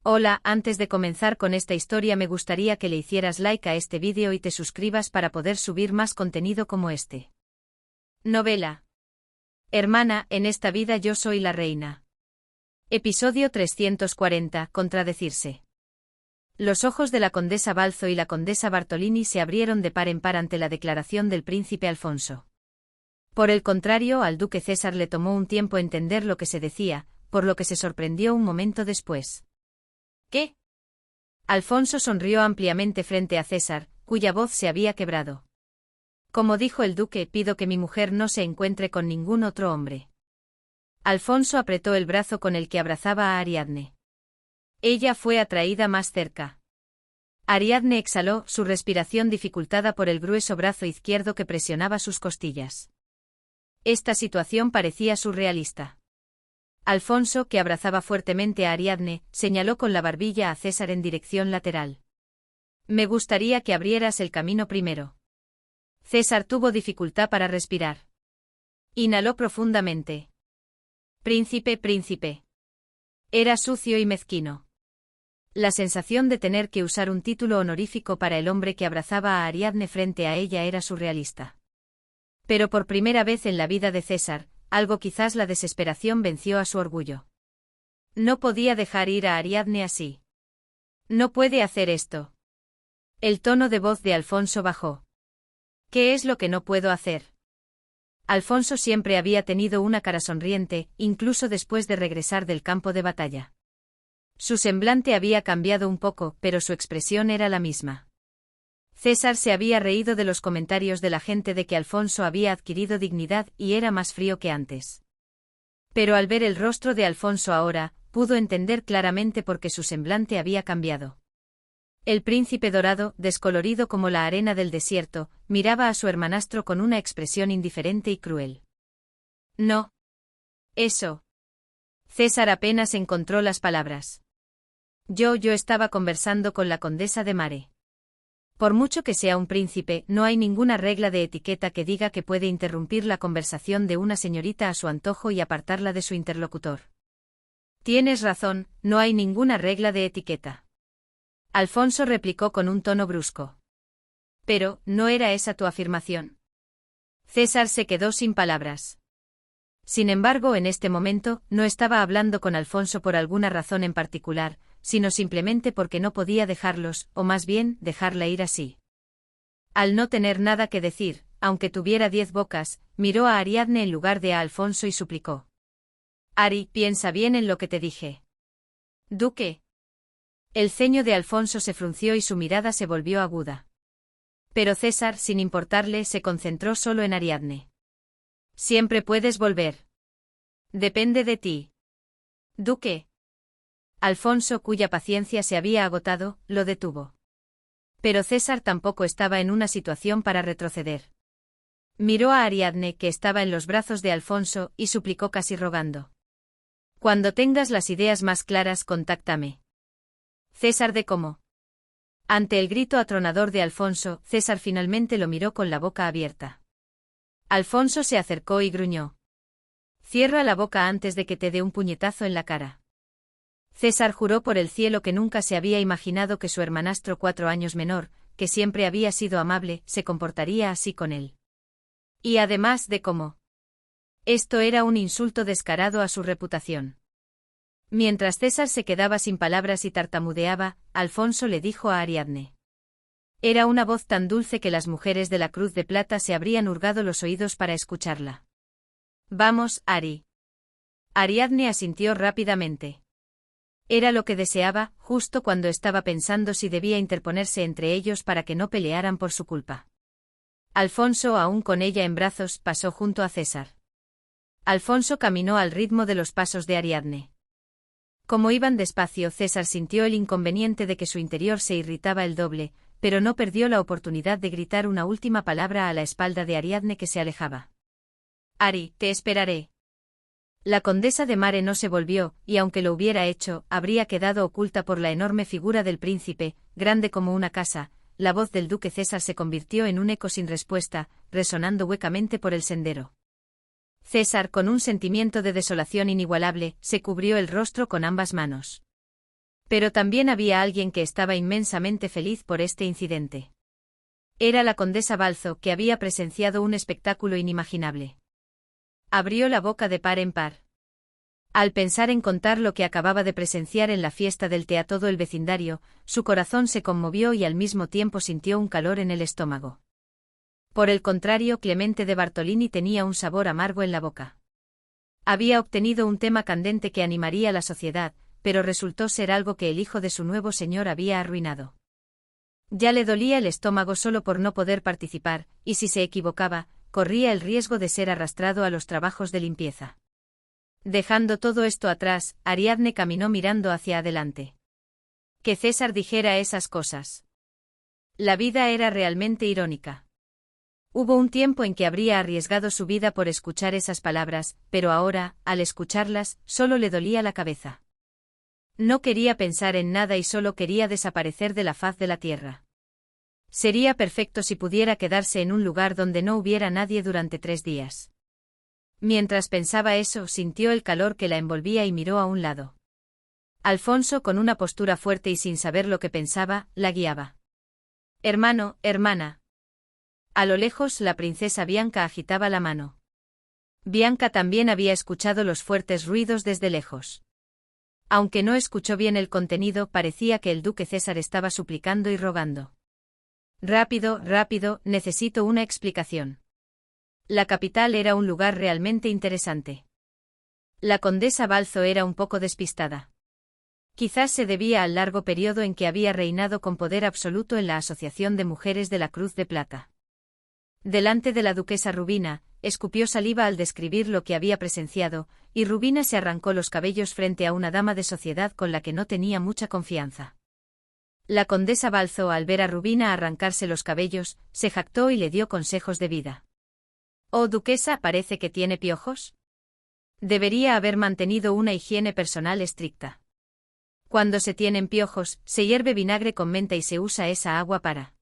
Hola, antes de comenzar con esta historia me gustaría que le hicieras like a este vídeo y te suscribas para poder subir más contenido como este. Novela. Hermana, en esta vida yo soy la reina. Episodio 340. Contradecirse. Los ojos de la condesa Balzo y la condesa Bartolini se abrieron de par en par ante la declaración del príncipe Alfonso. Por el contrario, al duque César le tomó un tiempo entender lo que se decía, por lo que se sorprendió un momento después. ¿Qué? Alfonso sonrió ampliamente frente a César, cuya voz se había quebrado. Como dijo el duque, pido que mi mujer no se encuentre con ningún otro hombre. Alfonso apretó el brazo con el que abrazaba a Ariadne. Ella fue atraída más cerca. Ariadne exhaló, su respiración dificultada por el grueso brazo izquierdo que presionaba sus costillas. Esta situación parecía surrealista. Alfonso, que abrazaba fuertemente a Ariadne, señaló con la barbilla a César en dirección lateral. Me gustaría que abrieras el camino primero. César tuvo dificultad para respirar. Inhaló profundamente. Príncipe, príncipe. Era sucio y mezquino. La sensación de tener que usar un título honorífico para el hombre que abrazaba a Ariadne frente a ella era surrealista. Pero por primera vez en la vida de César, algo quizás la desesperación venció a su orgullo. No podía dejar ir a Ariadne así. No puede hacer esto. El tono de voz de Alfonso bajó. ¿Qué es lo que no puedo hacer? Alfonso siempre había tenido una cara sonriente, incluso después de regresar del campo de batalla. Su semblante había cambiado un poco, pero su expresión era la misma. César se había reído de los comentarios de la gente de que Alfonso había adquirido dignidad y era más frío que antes. Pero al ver el rostro de Alfonso ahora, pudo entender claramente por qué su semblante había cambiado. El príncipe dorado, descolorido como la arena del desierto, miraba a su hermanastro con una expresión indiferente y cruel. No. Eso. César apenas encontró las palabras. Yo estaba conversando con la condesa de Mare. Por mucho que sea un príncipe, no hay ninguna regla de etiqueta que diga que puede interrumpir la conversación de una señorita a su antojo y apartarla de su interlocutor. Tienes razón, no hay ninguna regla de etiqueta. Alfonso replicó con un tono brusco. Pero, ¿no era esa tu afirmación? César se quedó sin palabras. Sin embargo, en este momento, no estaba hablando con Alfonso por alguna razón en particular, sino simplemente porque no podía dejarlos, o más bien, dejarla ir así. Al no tener nada que decir, aunque tuviera 10 bocas, miró a Ariadne en lugar de a Alfonso y suplicó. Ari, piensa bien en lo que te dije. Duque. El ceño de Alfonso se frunció y su mirada se volvió aguda. Pero César, sin importarle, se concentró solo en Ariadne. Siempre puedes volver. Depende de ti. Duque. Alfonso, cuya paciencia se había agotado, lo detuvo. Pero César tampoco estaba en una situación para retroceder. Miró a Ariadne, que estaba en los brazos de Alfonso, y suplicó casi rogando. Cuando tengas las ideas más claras, contáctame. César de cómo. Ante el grito atronador de Alfonso, César finalmente lo miró con la boca abierta. Alfonso se acercó y gruñó. Cierra la boca antes de que te dé un puñetazo en la cara. César juró por el cielo que nunca se había imaginado que su hermanastro 4 años menor, que siempre había sido amable, se comportaría así con él. Y además de cómo. Esto era un insulto descarado a su reputación. Mientras César se quedaba sin palabras y tartamudeaba, Alfonso le dijo a Ariadne. Era una voz tan dulce que las mujeres de la Cruz de Plata se habrían hurgado los oídos para escucharla. Vamos, Ari. Ariadne asintió rápidamente. Era lo que deseaba, justo cuando estaba pensando si debía interponerse entre ellos para que no pelearan por su culpa. Alfonso, aún con ella en brazos, pasó junto a César. Alfonso caminó al ritmo de los pasos de Ariadne. Como iban despacio, César sintió el inconveniente de que su interior se irritaba el doble, pero no perdió la oportunidad de gritar una última palabra a la espalda de Ariadne que se alejaba. Ari, te esperaré. La condesa de Mare no se volvió, y aunque lo hubiera hecho, habría quedado oculta por la enorme figura del príncipe, grande como una casa. La voz del duque César se convirtió en un eco sin respuesta, resonando huecamente por el sendero. César, con un sentimiento de desolación inigualable, se cubrió el rostro con ambas manos. Pero también había alguien que estaba inmensamente feliz por este incidente. Era la condesa Balzo, que había presenciado un espectáculo inimaginable. Abrió la boca de par en par. Al pensar en contar lo que acababa de presenciar en la fiesta del té a todo el vecindario, su corazón se conmovió y al mismo tiempo sintió un calor en el estómago. Por el contrario, Clemente de Bartolini tenía un sabor amargo en la boca. Había obtenido un tema candente que animaría a la sociedad, pero resultó ser algo que el hijo de su nuevo señor había arruinado. Ya le dolía el estómago solo por no poder participar, y si se equivocaba, corría el riesgo de ser arrastrado a los trabajos de limpieza. Dejando todo esto atrás, Ariadne caminó mirando hacia adelante. Que César dijera esas cosas. La vida era realmente irónica. Hubo un tiempo en que habría arriesgado su vida por escuchar esas palabras, pero ahora, al escucharlas, solo le dolía la cabeza. No quería pensar en nada y solo quería desaparecer de la faz de la tierra. Sería perfecto si pudiera quedarse en un lugar donde no hubiera nadie durante 3 días. Mientras pensaba eso, sintió el calor que la envolvía y miró a un lado. Alfonso, con una postura fuerte y sin saber lo que pensaba, la guiaba. «Hermano, hermana». A lo lejos, la princesa Bianca agitaba la mano. Bianca también había escuchado los fuertes ruidos desde lejos. Aunque no escuchó bien el contenido, parecía que el duque César estaba suplicando y rogando. «Rápido, rápido, necesito una explicación». La capital era un lugar realmente interesante. La condesa Balzo era un poco despistada. Quizás se debía al largo periodo en que había reinado con poder absoluto en la Asociación de Mujeres de la Cruz de Plata. Delante de la duquesa Rubina, escupió saliva al describir lo que había presenciado, y Rubina se arrancó los cabellos frente a una dama de sociedad con la que no tenía mucha confianza. La condesa Balzo, al ver a Rubina arrancarse los cabellos, se jactó y le dio consejos de vida. «Oh, duquesa, ¿parece que tiene piojos? Debería haber mantenido una higiene personal estricta. Cuando se tienen piojos, se hierve vinagre con menta y se usa esa agua para».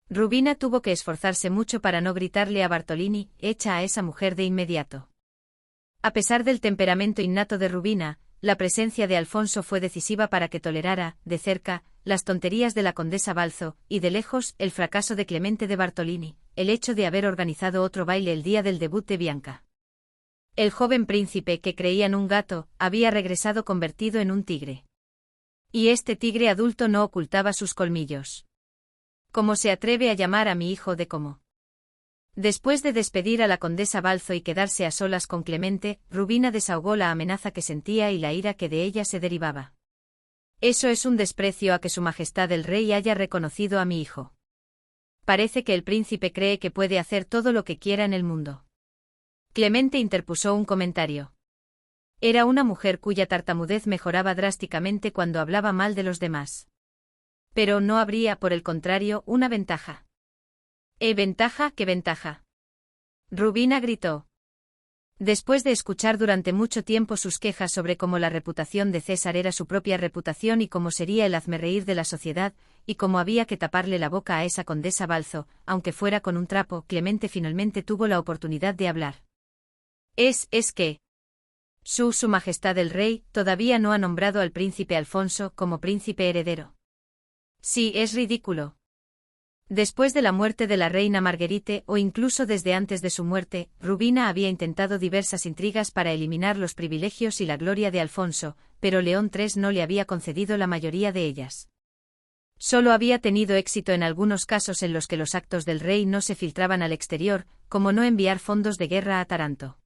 Rubina tuvo que esforzarse mucho para no gritarle a Bartolini: «Echa a esa mujer de inmediato». A pesar del temperamento innato de Rubina, la presencia de Alfonso fue decisiva para que tolerara, de cerca, las tonterías de la condesa Balzo, y de lejos, el fracaso de Clemente de Bartolini, el hecho de haber organizado otro baile el día del debut de Bianca. El joven príncipe, que creía en un gato, había regresado convertido en un tigre. Y este tigre adulto no ocultaba sus colmillos. ¿Cómo se atreve a llamar a mi hijo de cómo? Después de despedir a la condesa Balzo y quedarse a solas con Clemente, Rubina desahogó la amenaza que sentía y la ira que de ella se derivaba. «Eso es un desprecio a que su majestad el rey haya reconocido a mi hijo. Parece que el príncipe cree que puede hacer todo lo que quiera en el mundo». Clemente interpuso un comentario. Era una mujer cuya tartamudez mejoraba drásticamente cuando hablaba mal de los demás. Pero no habría, por el contrario, una ventaja. ¿Ventaja? ¿Qué ventaja?», Rubina gritó. Después de escuchar durante mucho tiempo sus quejas sobre cómo la reputación de César era su propia reputación y cómo sería el hazmerreír de la sociedad, y cómo había que taparle la boca a esa condesa Balzo, aunque fuera con un trapo, Clemente finalmente tuvo la oportunidad de hablar. Es que Su Majestad el Rey todavía no ha nombrado al príncipe Alfonso como príncipe heredero. Sí, es ridículo. Después de la muerte de la reina Marguerite, o incluso desde antes de su muerte, Rubina había intentado diversas intrigas para eliminar los privilegios y la gloria de Alfonso, pero León III no le había concedido la mayoría de ellas. Solo había tenido éxito en algunos casos en los que los actos del rey no se filtraban al exterior, como no enviar fondos de guerra a Taranto.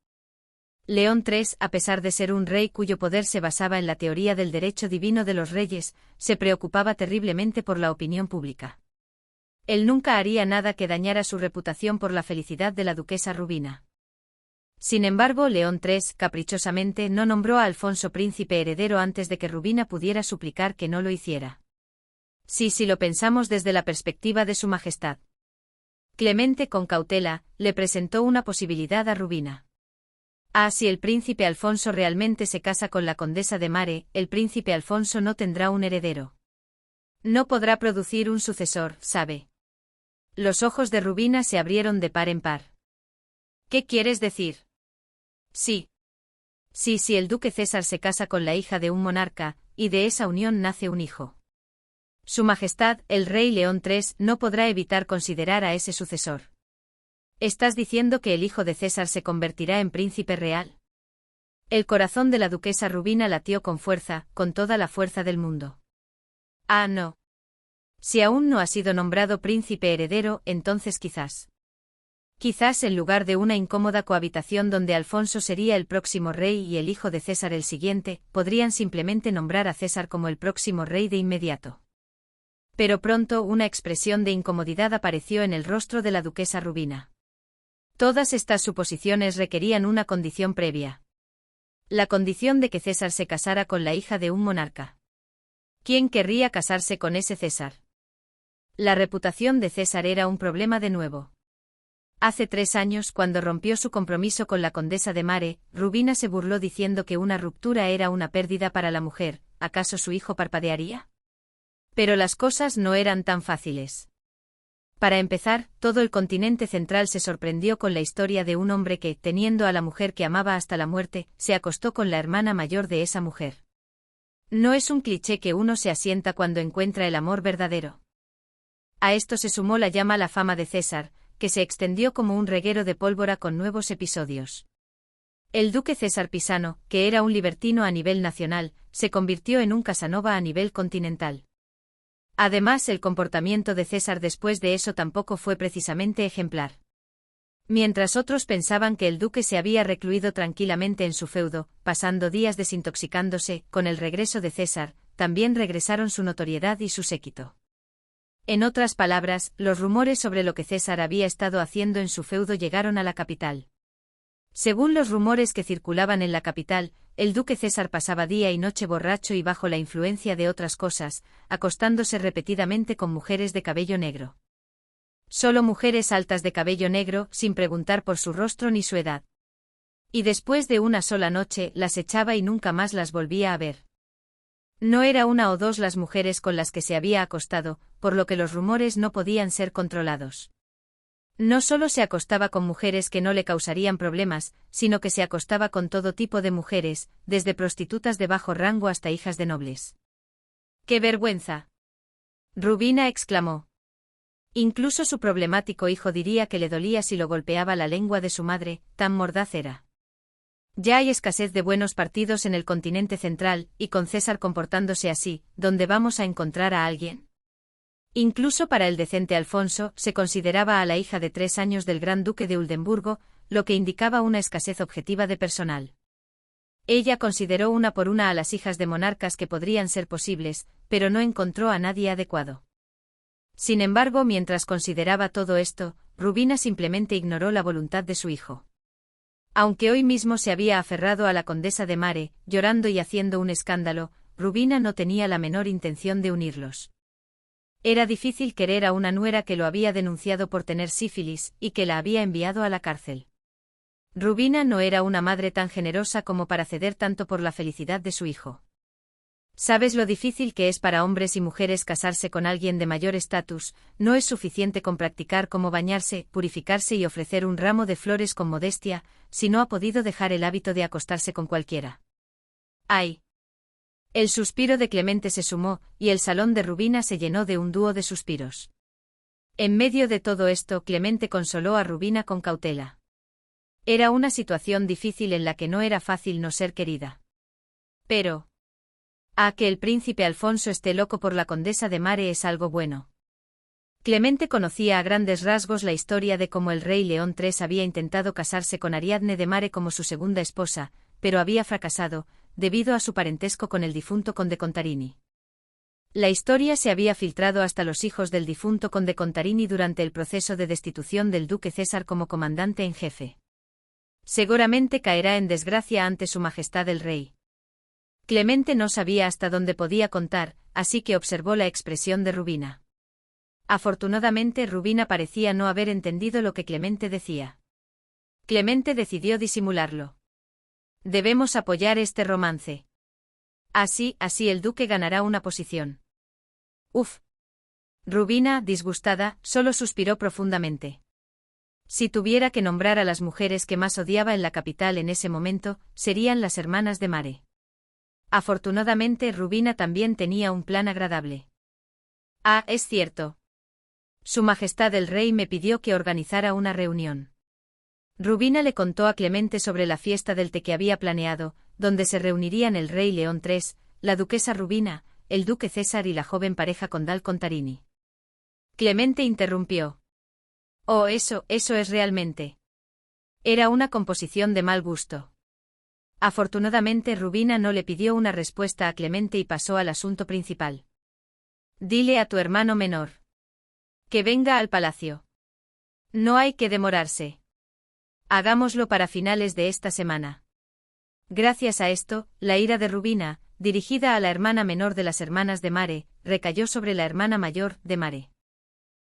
León III, a pesar de ser un rey cuyo poder se basaba en la teoría del derecho divino de los reyes, se preocupaba terriblemente por la opinión pública. Él nunca haría nada que dañara su reputación por la felicidad de la duquesa Rubina. Sin embargo, León III, caprichosamente, no nombró a Alfonso príncipe heredero antes de que Rubina pudiera suplicar que no lo hiciera. Sí, si lo pensamos desde la perspectiva de su majestad. Clemente, con cautela, le presentó una posibilidad a Rubina. Si el príncipe Alfonso realmente se casa con la condesa de Mare, el príncipe Alfonso no tendrá un heredero. No podrá producir un sucesor, ¿sabe? Los ojos de Rubina se abrieron de par en par. ¿Qué quieres decir? Sí. Sí, si el duque César se casa con la hija de un monarca, y de esa unión nace un hijo. Su Majestad, el Rey León III, no podrá evitar considerar a ese sucesor. ¿Estás diciendo que el hijo de César se convertirá en príncipe real? El corazón de la duquesa Rubina latió con fuerza, con toda la fuerza del mundo. Ah, no. Si aún no ha sido nombrado príncipe heredero, entonces quizás. Quizás en lugar de una incómoda cohabitación donde Alfonso sería el próximo rey y el hijo de César el siguiente, podrían simplemente nombrar a César como el próximo rey de inmediato. Pero pronto una expresión de incomodidad apareció en el rostro de la duquesa Rubina. Todas estas suposiciones requerían una condición previa. La condición de que César se casara con la hija de un monarca. ¿Quién querría casarse con ese César? La reputación de César era un problema de nuevo. Hace 3 años, cuando rompió su compromiso con la condesa de Mare, Rubina se burló diciendo que una ruptura era una pérdida para la mujer. ¿Acaso su hijo parpadearía? Pero las cosas no eran tan fáciles. Para empezar, todo el continente central se sorprendió con la historia de un hombre que, teniendo a la mujer que amaba hasta la muerte, se acostó con la hermana mayor de esa mujer. No es un cliché que uno se asienta cuando encuentra el amor verdadero. A esto se sumó la ya mala fama de César, que se extendió como un reguero de pólvora con nuevos episodios. El duque César Pisano, que era un libertino a nivel nacional, se convirtió en un Casanova a nivel continental. Además, el comportamiento de César después de eso tampoco fue precisamente ejemplar. Mientras otros pensaban que el duque se había recluido tranquilamente en su feudo, pasando días desintoxicándose, con el regreso de César, también regresaron su notoriedad y su séquito. En otras palabras, los rumores sobre lo que César había estado haciendo en su feudo llegaron a la capital. Según los rumores que circulaban en la capital, el duque César pasaba día y noche borracho y bajo la influencia de otras cosas, acostándose repetidamente con mujeres de cabello negro. Solo mujeres altas de cabello negro, sin preguntar por su rostro ni su edad. Y después de una sola noche, las echaba y nunca más las volvía a ver. No era una o dos las mujeres con las que se había acostado, por lo que los rumores no podían ser controlados. No solo se acostaba con mujeres que no le causarían problemas, sino que se acostaba con todo tipo de mujeres, desde prostitutas de bajo rango hasta hijas de nobles. ¡Qué vergüenza!, Rubina exclamó. Incluso su problemático hijo diría que le dolía si lo golpeaba la lengua de su madre, tan mordaz era. Ya hay escasez de buenos partidos en el continente central, y con César comportándose así, ¿dónde vamos a encontrar a alguien? Incluso para el decente Alfonso, se consideraba a la hija de 3 años del gran duque de Oldenburgo, lo que indicaba una escasez objetiva de personal. Ella consideró una por una a las hijas de monarcas que podrían ser posibles, pero no encontró a nadie adecuado. Sin embargo, mientras consideraba todo esto, Rubina simplemente ignoró la voluntad de su hijo. Aunque hoy mismo se había aferrado a la condesa de Mare, llorando y haciendo un escándalo, Rubina no tenía la menor intención de unirlos. Era difícil querer a una nuera que lo había denunciado por tener sífilis, y que la había enviado a la cárcel. Rubina no era una madre tan generosa como para ceder tanto por la felicidad de su hijo. ¿Sabes lo difícil que es para hombres y mujeres casarse con alguien de mayor estatus? No es suficiente con practicar cómo bañarse, purificarse y ofrecer un ramo de flores con modestia, si no ha podido dejar el hábito de acostarse con cualquiera. ¡Ay! El suspiro de Clemente se sumó, y el salón de Rubina se llenó de un dúo de suspiros. En medio de todo esto, Clemente consoló a Rubina con cautela. Era una situación difícil en la que no era fácil no ser querida. Pero que el príncipe Alfonso esté loco por la condesa de Mare es algo bueno. Clemente conocía a grandes rasgos la historia de cómo el rey León III había intentado casarse con Ariadne de Mare como su segunda esposa, pero había fracasado, debido a su parentesco con el difunto conde Contarini. La historia se había filtrado hasta los hijos del difunto conde Contarini durante el proceso de destitución del duque César como comandante en jefe. Seguramente caerá en desgracia ante su majestad el rey. Clemente no sabía hasta dónde podía contar, así que observó la expresión de Rubina. Afortunadamente Rubina parecía no haber entendido lo que Clemente decía. Clemente decidió disimularlo. Debemos apoyar este romance. Así el duque ganará una posición. Uf. Rubina, disgustada, solo suspiró profundamente. Si tuviera que nombrar a las mujeres que más odiaba en la capital en ese momento, serían las hermanas de Mare. Afortunadamente Rubina también tenía un plan agradable. Ah, es cierto. Su Majestad el Rey me pidió que organizara una reunión. Rubina le contó a Clemente sobre la fiesta del té que había planeado, donde se reunirían el Rey León III, la duquesa Rubina, el duque César y la joven pareja condal Contarini. Clemente interrumpió. Oh, eso es realmente. Era una composición de mal gusto. Afortunadamente Rubina no le pidió una respuesta a Clemente y pasó al asunto principal. Dile a tu hermano menor que venga al palacio. No hay que demorarse. Hagámoslo para finales de esta semana. Gracias a esto, la ira de Rubina, dirigida a la hermana menor de las hermanas de Mare, recayó sobre la hermana mayor de Mare.